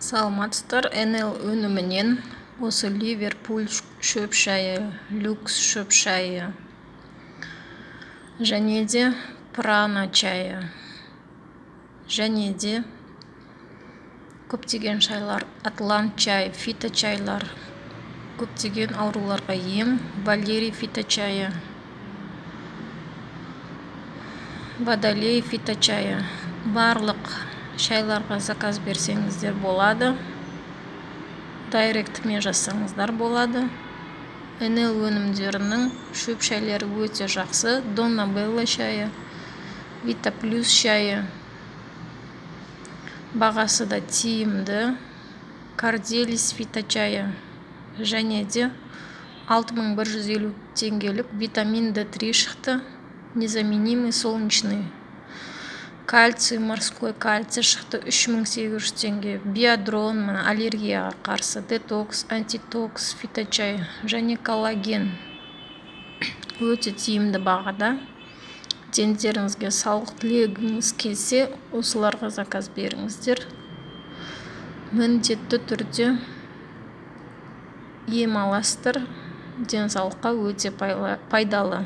Саламатсыздар. НЛ өнімінен осы Ливерпуль шөп шайы, люкс шөп шайы және де прана чайы және де көптеген шайлар, атлант чай, фито чайлар, көптеген ауруларға ем, валерий фито чайы, водолей фито чайы. Барлық шайларға заказ берсеңіздер болады, дайректіме жазсаңыздар болады. НЛ өнімдерінің шөп шайлары өте жақсы. Донна Белла шайы, Вита Плюс шайы, бағасы да тиімді. Карделис фито чайы және де 6150 теңгелік витамин D3 шықты. Незаменимый солнечный. Кальций, морской кальций шықты 3800 теңге. Биодрон, аллергияға қарсы, детокс, антитокс фито чай және коллаген. Өте тиімді бағада. Дендеріңізге саулық тілегіңіз келсе, осыларға заказ беріңіздер. Міндетті түрде ем аласыздар. Денсаулыққа өте пайдалы.